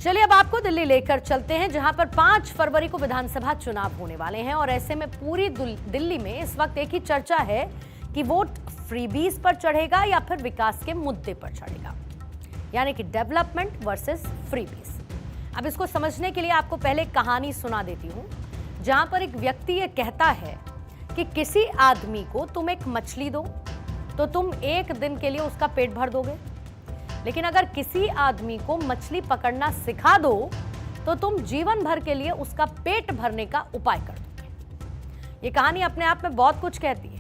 चलिए अब आपको दिल्ली लेकर चलते हैं, जहां पर 5 फरवरी को विधानसभा चुनाव होने वाले हैं और ऐसे में पूरी दिल्ली में इस वक्त एक ही चर्चा है कि वोट फ्रीबीज पर चढ़ेगा या फिर विकास के मुद्दे पर चढ़ेगा, यानी कि डेवलपमेंट वर्सेस फ्रीबीज। अब इसको समझने के लिए आपको पहले एक कहानी सुना देती हूं, जहां पर एक व्यक्ति ये कहता है कि किसी आदमी को तुम एक मछली दो तो तुम एक दिन के लिए उसका पेट भर दोगे, लेकिन अगर किसी आदमी को मछली पकड़ना सिखा दो तो तुम जीवन भर के लिए उसका पेट भरने का उपाय कर दोगे। ये कहानी अपने आप में बहुत कुछ कहती है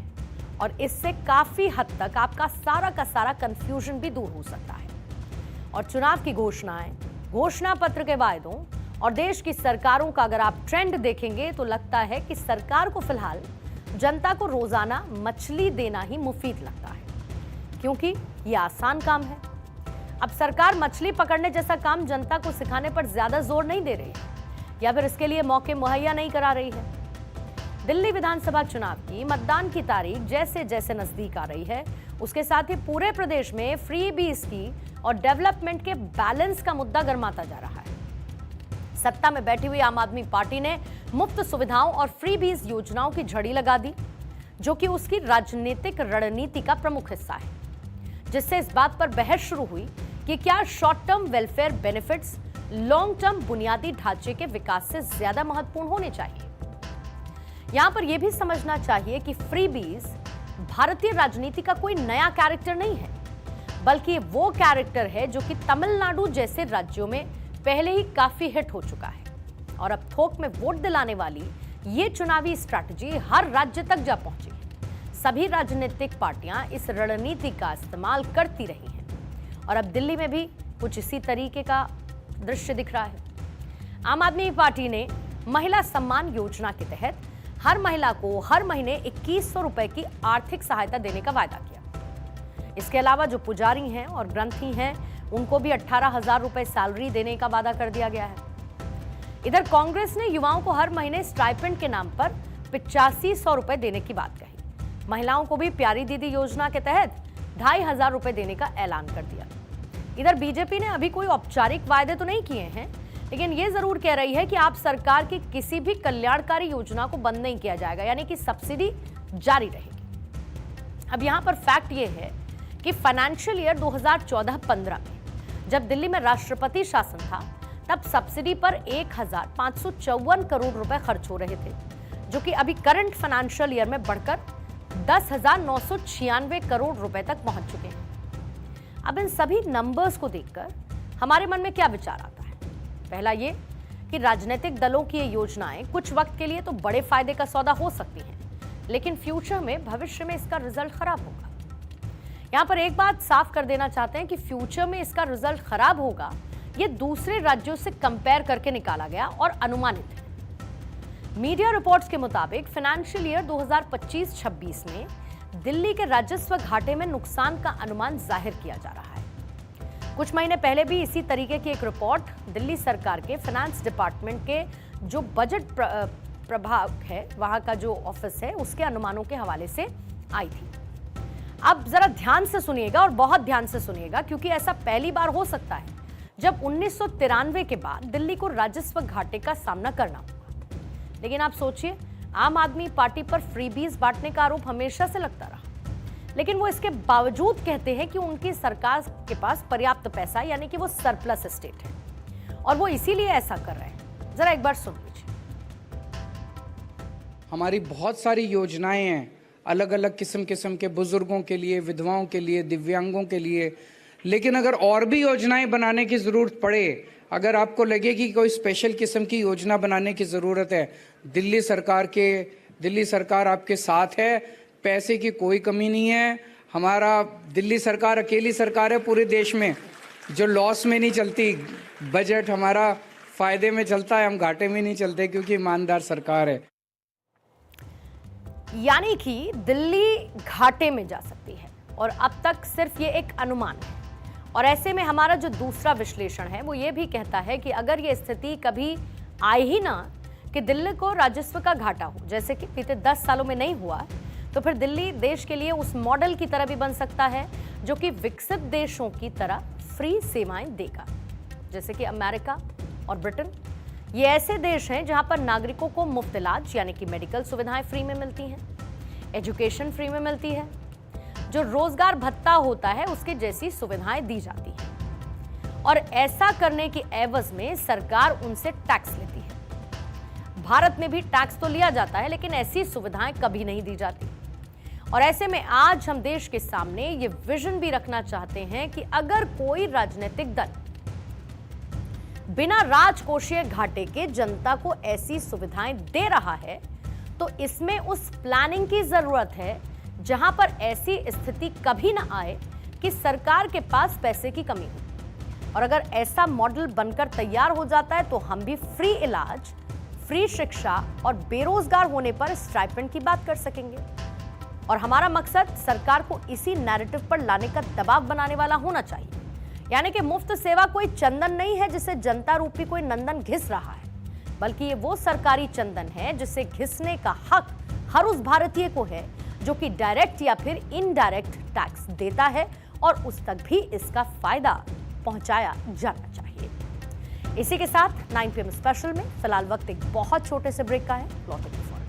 और इससे काफी हद तक आपका सारा का सारा कंफ्यूजन भी दूर हो सकता है। और चुनाव की घोषणाएं, घोषणा पत्र के वायदों और देश की सरकारों का अगर आप ट्रेंड देखेंगे तो लगता है कि सरकार को फिलहाल जनता को रोजाना मछली देना ही मुफीद लगता है, क्योंकि ये आसान काम है। अब सरकार मछली पकड़ने जैसा काम जनता को सिखाने पर ज्यादा जोर नहीं दे रही है या फिर इसके लिए मौके मुहैया नहीं करा रही है। दिल्ली विधानसभा चुनाव की मतदान की तारीख जैसे जैसे नजदीक आ रही है, उसके साथ ही पूरे प्रदेश में फ्रीबीज की और डेवलपमेंट के बैलेंस का मुद्दा गर्माता जा रहा है। सत्ता में बैठी हुई आम आदमी पार्टी ने मुफ्त सुविधाओं और फ्रीबीज योजनाओं की झड़ी लगा दी, जो कि उसकी राजनीतिक रणनीति का प्रमुख हिस्सा है, जिससे इस बात पर बहस शुरू हुई कि क्या short term welfare benefits long term बुनियादी ढांचे के विकास से ज्यादा महत्वपूर्ण होने चाहिए। यहां पर यह भी समझना चाहिए कि फ्रीबीज भारतीय राजनीति का कोई नया कैरेक्टर नहीं है, बल्कि वो कैरेक्टर है जो कि तमिलनाडु जैसे राज्यों में पहले ही काफी हिट हो चुका है और अब थोक में वोट दिलाने वाली ये चुनावी स्ट्रैटेजी हर राज्य तक जा पहुंची है। सभी राजनीतिक पार्टियां इस रणनीति का इस्तेमाल करती रही हैं और अब दिल्ली में भी कुछ इसी तरीके का दृश्य दिख रहा है। आम आदमी पार्टी ने महिला सम्मान योजना के तहत हर महिला को हर महीने 2100 रुपए की आर्थिक सहायता देने का वायदा किया। इसके अलावा जो पुजारी हैं और ग्रंथी हैं, उनको भी 18,000 रुपए सैलरी देने का वादा कर दिया गया है। इधर कांग्रेस ने युवाओं को हर महीने स्टाइपेंड के नाम पर 8500 रुपए देने की बात कही। महिलाओं को भी प्यारी दीदी योजना के तहत 2500 रुपए देने का ऐलान कर दिया। इधर बीजेपी ने अभी कोई औपचारिक वायदे तो नहीं किए हैं, लेकिन यह जरूर कह रही है कि आप सरकार की किसी भी कल्याणकारी योजना को बंद नहीं किया जाएगा, यानी कि सब्सिडी जारी रहेगी। अब यहां पर फैक्ट यह है कि फाइनेंशियल ईयर 2014-15 में जब दिल्ली में राष्ट्रपति शासन था, तब सब्सिडी पर 1554 करोड़ रुपए खर्च हो रहे थे, जो कि अभी करंट फाइनेंशियल ईयर में बढ़कर 10,996 करोड़ रुपए तक पहुंच चुके हैं। अब इन सभी नंबर्स को देखकर हमारे मन में क्या विचार आता है? पहला ये कि राजनीतिक दलों की ये योजनाएं कुछ वक्त के लिए तो बड़े फायदे का सौदा हो सकती हैं, लेकिन फ्यूचर में, भविष्य में इसका रिजल्ट खराब होगा। यहां पर एक बात साफ कर देना चाहते हैं कि फ्यूचर में इसका रिजल्ट खराब होगा, ये दूसरे राज्यों से कंपेयर करके निकाला गया और अनुमानित है। मीडिया रिपोर्ट्स के मुताबिक फाइनेंशियल ईयर 2025-26 में दिल्ली के राजस्व घाटे में नुकसान का अनुमान जाहिर किया जा रहा है। कुछ महीने पहले भी इसी तरीके की एक रिपोर्ट दिल्ली सरकार के फाइनेंस डिपार्टमेंट के जो बजट प्रभाग है, वहां का जो ऑफिस है, उसके अनुमानों के हवाले से आई थी। अब जरा ध्यान से सुनिएगा और बहुत ध्यान से सुनिएगा, क्योंकि ऐसा पहली बार हो सकता है जब 1993 के बाद दिल्ली को राजस्व घाटे का सामना करना होगा। लेकिन आप सोचिए, आम आदमी पार्टी पर फ्रीबीज बांटने का आरोप हमेशा से लगता रहा, लेकिन वो इसके बावजूद कहते हैं कि उनकी सरकार के पास पर्याप्त पैसा, यानी कि वो सरप्लस स्टेट है और वो इसीलिए ऐसा कर रहे हैं। जरा एक बार सुन लीजिए। हमारी बहुत सारी योजनाएं हैं, अलग अलग किस्म के बुजुर्गों के लिए, विधवाओं के लिए, दिव्यांगों के लिए, लेकिन अगर और भी योजनाएं बनाने की ज़रूरत पड़े, अगर आपको लगे कि कोई स्पेशल किस्म की योजना बनाने की ज़रूरत है, दिल्ली सरकार आपके साथ है। पैसे की कोई कमी नहीं है। हमारा दिल्ली सरकार अकेली सरकार है पूरे देश में जो लॉस में नहीं चलती। बजट हमारा फायदे में चलता है, हम घाटे में नहीं चलते, क्योंकि ईमानदार सरकार है। यानी कि दिल्ली घाटे में जा सकती है और अब तक सिर्फ ये एक अनुमान है। और ऐसे में हमारा जो दूसरा विश्लेषण है वो ये भी कहता है कि अगर ये स्थिति कभी आए ही ना कि दिल्ली को राजस्व का घाटा हो, जैसे कि बीते 10 सालों में नहीं हुआ, तो फिर दिल्ली देश के लिए उस मॉडल की तरह भी बन सकता है जो कि विकसित देशों की तरह फ्री सेवाएं देगा। जैसे कि अमेरिका और ब्रिटेन। ये ऐसे देश हैं जहां पर नागरिकों को मुफ्त इलाज यानी कि मेडिकल सुविधाएं फ्री में मिलती हैं, एजुकेशन फ्री में मिलती है, जो रोजगार भत्ता होता है उसकी जैसी सुविधाएं दी जाती हैं। और ऐसा करने की एवज में सरकार उनसे टैक्स लेती है। भारत में भी टैक्स तो लिया जाता है, लेकिन ऐसी सुविधाएं कभी नहीं दी जाती। और ऐसे में आज हम देश के सामने ये विजन भी रखना चाहते हैं कि अगर कोई राजनीतिक दल बिना राजकोषीय घाटे के जनता को ऐसी सुविधाएं दे रहा है तो इसमें उस प्लानिंग की जरूरत है जहां पर ऐसी स्थिति कभी ना आए कि सरकार के पास पैसे की कमी हो। और अगर ऐसा मॉडल बनकर तैयार हो जाता है तो हम भी फ्री इलाज, फ्री शिक्षा और बेरोजगार होने पर स्टाइपेंड की बात कर सकेंगे। और हमारा मकसद सरकार को इसी नैरेटिव पर लाने का दबाव बनाने वाला होना चाहिए। यानी कि मुफ्त सेवा कोई चंदन नहीं है जिसे जनता रूपी कोई नंदन घिस रहा है, बल्कि ये वो सरकारी चंदन है जिसे घिसने का हक हर उस भारतीय को है जो कि डायरेक्ट या फिर इनडायरेक्ट टैक्स देता है और उस तक भी इसका फायदा पहुंचाया जाना चाहिए। इसी के साथ 9 PM स्पेशल में फिलहाल वक्त एक बहुत छोटे से ब्रेक का है। लौटेंगे।